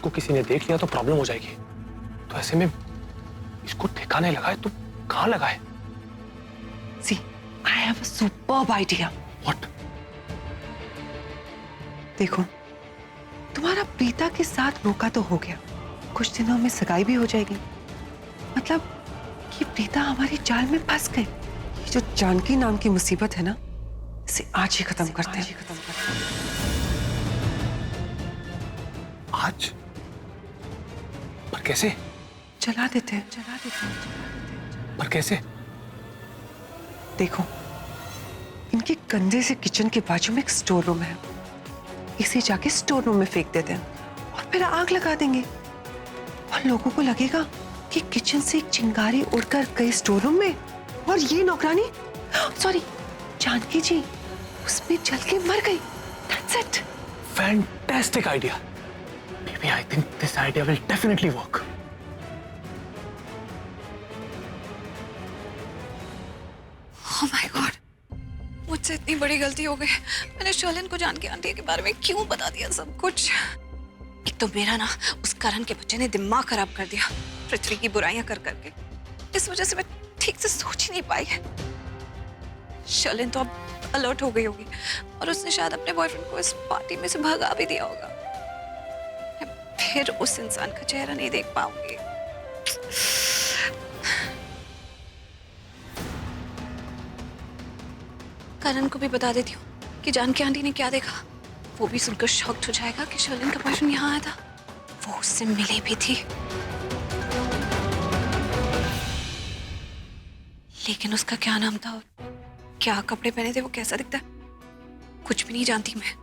इसको किसी ने देख लिया तो प्रॉब्लम हो जाएगी। तो ऐसे में इसको ठिकाने लगाए तो कहाँ लगाए? See, I have a superb idea. What? देखो, तुम्हारा प्रीता के साथ रोका तो हो गया, कुछ दिनों में सगाई भी हो जाएगी। मतलब कि प्रीता हमारी जाल में फंस गई। ये जो जानकी नाम की मुसीबत है ना, इसे आज ही खत्म करते हैं। आज? पर कैसे? चला देते हैं। पर कैसे? देखो, इनके कंधे से किचन के बाजू में एक स्टोर रूम है। इसे जाके स्टोर रूम में फेंक देते हैं और फिर आग लगा देंगे और लोगों को लगेगा कि किचन से एक चिंगारी उड़कर गई स्टोर रूम में और ये नौकरानी, सॉरी जानकी जी, उसमें जल के मर गई। That's it. Fantastic idea. Baby, I think this idea will definitely work. Oh my God, मुझसे इतनी बड़ी गलती हो गई। मैंने शर्लिन को जानकी आंटी के बारे में क्यों बता दिया सब कुछ। एक तो मेरा ना उस करण के बच्चे ने दिमाग खराब कर दिया पृथ्वी की बुराइयां कर करके। इस वजह से मैं ठीक से सोच ही नहीं पाई। शर्लिन तो अब अलर्ट हो गई होगी और उसने शायद अपने बॉयफ्रेंड को इस पार्टी में से भगा भी दिया होगा। मैं फिर उस इंसान का चेहरा नहीं देख पाऊंगी। करण को भी बता देती हूँ कि जानकी आंटी ने क्या देखा। वो भी सुनकर शॉक्ड हो जाएगा कि शर्लिन का बॉयफ्रेंड यहाँ आया था। वो उससे मिली भी थी, लेकिन उसका क्या नाम था और क्या कपड़े पहने थे, वो कैसा दिखता है, कुछ भी नहीं जानती मैं।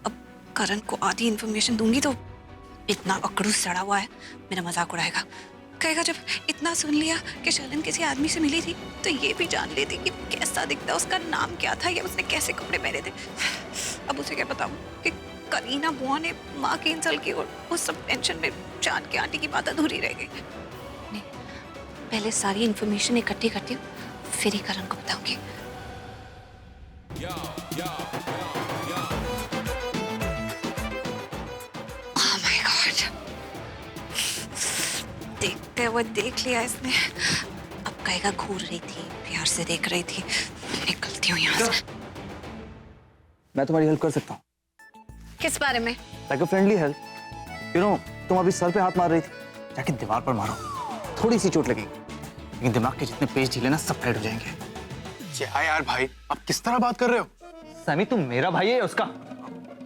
अब करण को आधी इंफॉर्मेशन दूंगी तो इतना अकड़ू सड़ा हुआ है, मेरा मजाक उड़ाएगा। कहेगा जब इतना सुन लिया कि शर्लिन किसी आदमी से मिली थी तो ये भी जान लेती कि कैसा दिखता, उसका नाम क्या था या उसने कैसे कपड़े पहने थे। अब उसे क्या बताऊं कि करीना बुआ ने माँ के इंसल्ट की और उस सब टेंशन में जानकी आंटी की बात अधूरी रह गई। नहीं, पहले सारी इंफॉर्मेशन इकट्ठी करती हूँ, फिर ही करण को बताऊंगी। Oh my God, देखते हुए देख लिया इसने। अब कहेगा घूर रही थी, प्यार से देख रही थी। निकलती हूँ यहाँ से। मैं तुम्हारी हेल्प कर सकता हूँ। किस बारे में? Like a friendly help. You know, तुम अभी सर पे हाथ मार रही थी, जाके दीवार पर मारो, थोड़ी सी चोट लगेगी, लेकिन दिमाग के जितने पेज ढीले ना सब टाइट हो जाएंगे। क्या यार भाई, आप किस तरह बात कर रहे हो? समी, तुम मेरा भाई है उसका?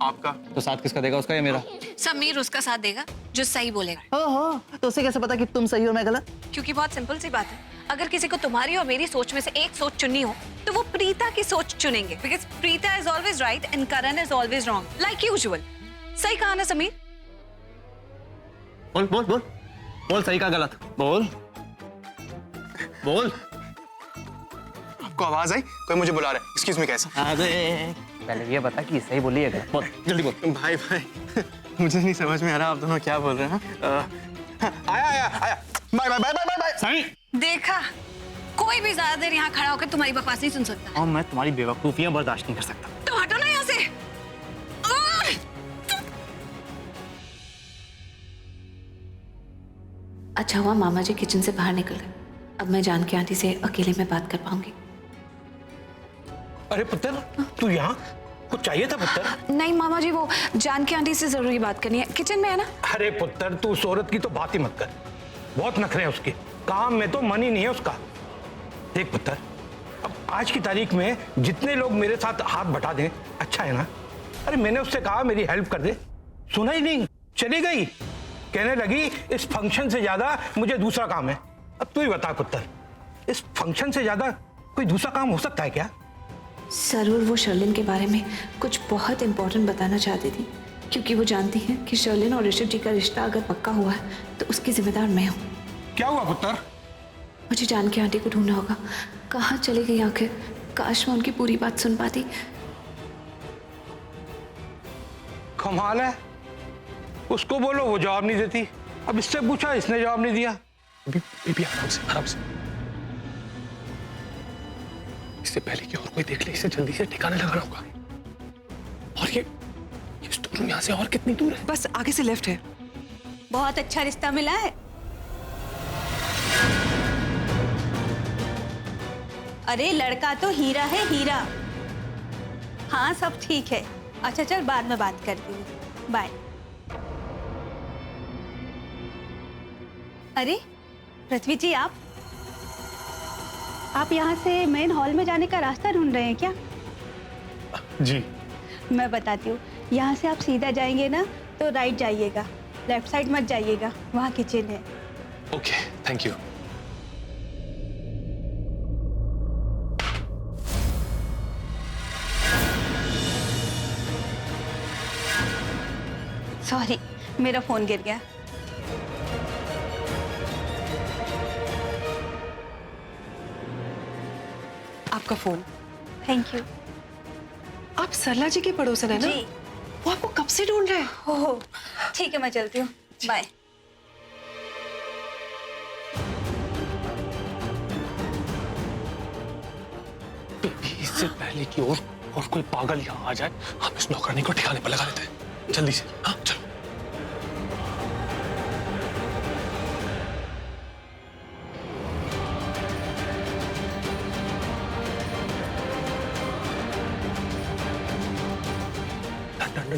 आपका? तो साथ किसका देगा, उसका या मेरा? समीर उसका साथ देगा जो सही बोलेगा। हाँ, तो उसे कैसे पता कि तुम सही हो मैं गलत? क्योंकि बहुत सिंपल सी बात है, अगर किसी को तुम्हारी और मेरी सोच में से एक सोच चुननी हो तो वो प्रीता की सोच चुनेंगे। Because Preeta is always right and Karan is always wrong, like usual. सही कहा ना समीर? बोल बोल बोल बोल, सही का गलत बोल बोल। आपको आवाज आई? कोई मुझे बुला रहा है। एक्सक्यूज मी, कैसा? अरे पहले ये बता कि सही बोली है गलत, बोल जल्दी बोल। भाई मुझे नहीं समझ में आ रहा आप दोनों क्या बोल रहे हैं। आया bye bye bye bye bye. सही देखा, कोई भी ज्यादा देर यहाँ खड़ा होकर तुम्हारी बकवास नहीं सुन सकता। और मैं तुम्हारी बेवकूफियां बर्दाश्त नहीं कर सकता। तो हटो ना यहाँ से। अच्छा हुआ मामा जी किचन से बाहर निकल गए। अब मैं जानकी आंटी से अकेले में बात कर पाऊंगी। अरे पुत्र, तू यहाँ? कुछ चाहिए था पुत्र? नहीं मामा जी, वो जानकी आंटी से जरूरी बात करनी है, किचन में है ना। अरे पुत्र, तू उस औरत की तो बात ही मत कर, बहुत नखरे हैं उसके, काम में तो मन ही नहीं है उसका। देख पुत्र, अब आज की तारीख में जितने लोग मेरे साथ हाथ बटा दें अच्छा है ना। अरे मैंने उससे कहा मेरी हेल्प कर दे, सुना ही नहीं, चली गई। कहने लगी इस फंक्शन से ज्यादा मुझे दूसरा काम है। अब तू ही बता पुत्र, इस फंक्शन से ज्यादा कोई दूसरा काम हो सकता है क्या? जरूर वो शर्लिन के बारे में कुछ बहुत इंपॉर्टेंट बताना चाहती थी, क्योंकि वो जानती है कि शर्लिन और ऋषभ जी का रिश्ता अगर पक्का हुआ है तो उसकी जिम्मेदार मैं हूँ। क्या हुआ पुत्र? मुझे जानकी आंटी को ढूंढना होगा। कहाँ चली गई आखिर? काश मैं उनकी पूरी बात सुन पाती। कमाल है, उसको बोलो वो जवाब नहीं देती, अब इससे पूछा इसने जवाब नहीं दिया। बेबी आराम से आराम से। इससे पहले कि और कोई देख ले, इसे जल्दी से ठिकाने लगाना होगा। और ये स्टोर रूम यहाँ से और कितनी दूर है? बस आगे से लेफ्ट है। बहुत अच्छा रिश्ता मिला है। अरे लड़का तो हीरा है, हीरा। हाँ सब ठीक है। अच्छा चल बाद में बात करती हूँ, बाय। अरे पृथ्वी जी, आप यहाँ से मेन हॉल में जाने का रास्ता ढूंढ रहे हैं क्या? जी। मैं बताती हूँ, यहाँ से आप सीधा जाएंगे ना तो राइट जाइएगा, लेफ्ट साइड मत जाइएगा, वहाँ किचन है। Okay, thank you. सॉरी, मेरा फोन गिर गया। आपका फोन। Thank you. आप सरला जी के पड़ोसन है ना? जी। वो आपको कब से ढूंढ रहे हैं? हो ठीक है, मैं चलती हूँ, बाय। इससे पहले कि और कोई पागल यहाँ आ जाए, हम इस नौकरानी को ठिकाने पर लगा लेते हैं। जल्दी से। हाँ चलो।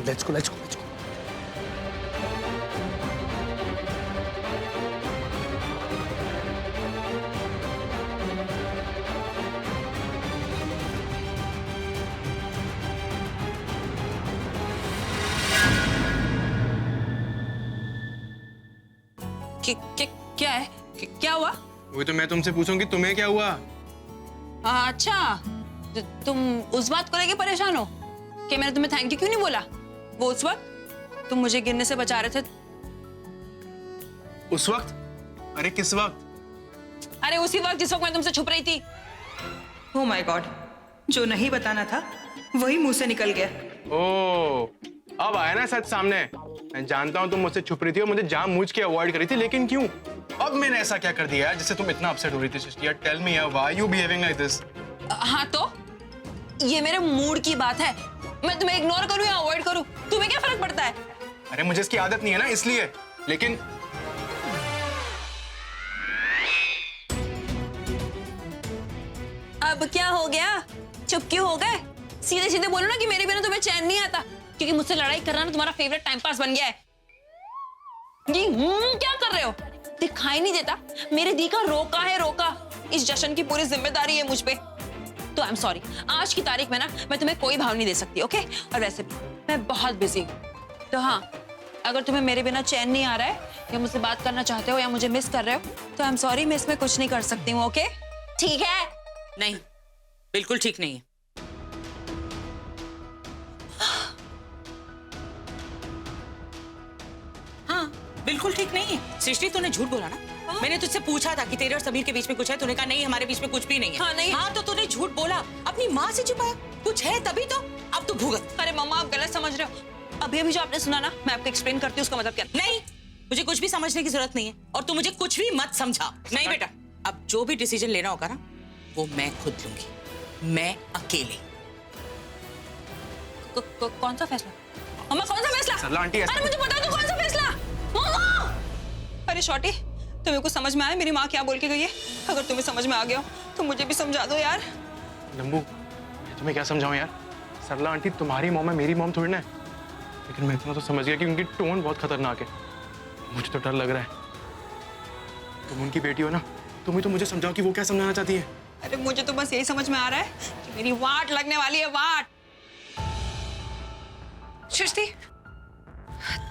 Let's go, let's go, let's go. क्या है? क्या हुआ? वही तो मैं तुमसे पूछूंगी, तुम्हें क्या हुआ? अच्छा, तुम उस बात को लेके परेशान हो कि मैंने तुम्हें थैंक यू क्यों नहीं बोला? वो उस वक्त तुम मुझे गिरने से बचा रहे थे। उस वक्त? अरे किस वक्त? अरे उसी वक्त जिस वक्त मैं तुमसे छुप रही थी। ओह माय गॉड, जो नहीं बताना था वही मुंह से निकल गया। ओह, अब आया ना सच सामने। मैं जानता हूँ तुम मुझसे छुप रही थी और मुझे जानबूझ के अवॉइड करी थी, लेकिन क्यों? अब मैंने ऐसा क्या कर दिया यार जिससे तुम इतना अपसेट हो रही थी सृष्टि? यार टेल मी यार, why you behaving like this? हाँ तो ये मेरे मूड की बात है। मैं तुम्हें इग्नोर करूं या अवॉइड करूं, तुम्हें क्या फर्क पड़ता है? अरे मुझे इसकी आदत नहीं है ना, इसलिए। लेकिन अब क्या हो गया? चुप क्यों हो गए? सीधे सीधे बोलो ना कि मेरे बिना तुम्हें चैन नहीं आता, क्योंकि मुझसे लड़ाई करना ना तुम्हारा फेवरेट टाइम पास बन गया है। ये क्या कर रहे हो? दिखाई नहीं देता? मेरे दी का रोका है, रोका। इस जश्न की पूरी जिम्मेदारी है मुझ पे। तो आई एम सॉरी, आज की तारीख में ना मैं तुम्हें कोई भाव नहीं दे सकती, ओके? और वैसे भी मैं बहुत बिजी हूँ, तो हाँ, अगर तुम्हें मेरे बिना चैन नहीं आ रहा है या मुझसे बात करना चाहते हो या मुझे मिस कर रहे हो, तो आई एम सॉरी, मैं इसमें कुछ नहीं कर सकती हूँ, ओके? ठीक है? नहीं, बिल्कुल ठीक नहीं है। हाँ, बिल्कुल ठीक नहीं है। सृष्टि, तूने झूठ बोला ना? मैंने तुझसे पूछा था कि तेरे और समीर के बीच में कुछ है, तूने कहा नहीं, हमारे बीच में कुछ भी नहीं है। हाँ, नहीं। हाँ तो तूने झूठ बोला, अपनी माँ से छुपाया। कुछ है तभी तो, अब तू भुगत। अरे मम्मा, आप गलत समझ रहे हो। अभी अभी जो आपने सुना ना, मैं आपको एक्सप्लेन करती हूँ उसका मतलब क्या। नहीं, मुझे कुछ भी समझने की जरूरत नहीं है और तू मुझे कुछ भी मत समझा। नहीं बेटा, अब जो भी डिसीजन लेना होगा ना, वो मैं खुद लूंगी, मैं अकेले। कौन सा फैसला? मम्मा, कौन सा फैसला? सरला आंटी, अरे मुझे बता दो कौन सा फैसला। मम्मा! अरे शॉर्टी, तुम्हें कुछ समझ में आया मेरी माँ क्या बोल के गई है? अगर तुम्हें समझ में आ गया हो तो मुझे भी समझा दो यार। लंबू, मैं तुम्हें क्या समझाऊं यार? सरला आंटी तुम्हारी मॉम है, मेरी मॉम थोड़ी ना है। लेकिन मैं इतना तो समझ गया कि उनकी टोन बहुत खतरनाक है। मुझे तो डर लग रहा है। तुम उनकी बेटी हो ना, तुम ही तो मुझे समझाओ कि वो क्या समझाना चाहती है। अरे मुझे तो बस यही समझ में आ रहा है कि मेरी वाट लगने वाली है, वाट। सृष्टि,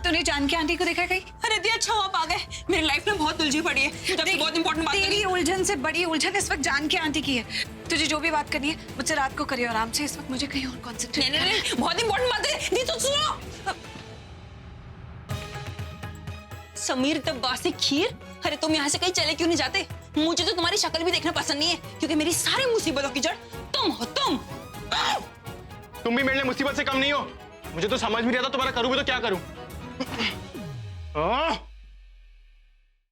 तूने जानकी आंटी को देखा कहीं? अरे दी, अच्छा आप आ गए। मेरी लाइफ में बहुत उलझी पड़ी है, मुझे आपसे बहुत इंपॉर्टेंट बात करनी तेरी है। उलझन से बड़ी उलझन इस वक्त जानकी आंटी की है। तुझे जो भी बात करनी है मुझसे रात को करिए आराम से। इस वक्त मुझे कहीं और कॉन्सेंट्रेट नहीं नहीं नहीं, बहुत इंपॉर्टेंट बात है। दी तो सुनो। समीर तब बासी खीर। अरे तुम यहाँ से कहीं चले क्यों नहीं जाते? मुझे तो तुम्हारी शक्ल भी देखना पसंद नहीं है, क्योंकि मेरी सारी मुसीबतों की जड़ तुम हो। तुम भी मेरे लिए मुसीबत से कम नहीं हो। मुझे तो समझ भी नहीं आता तुम्हारा करूँ भी तो क्या करूँ।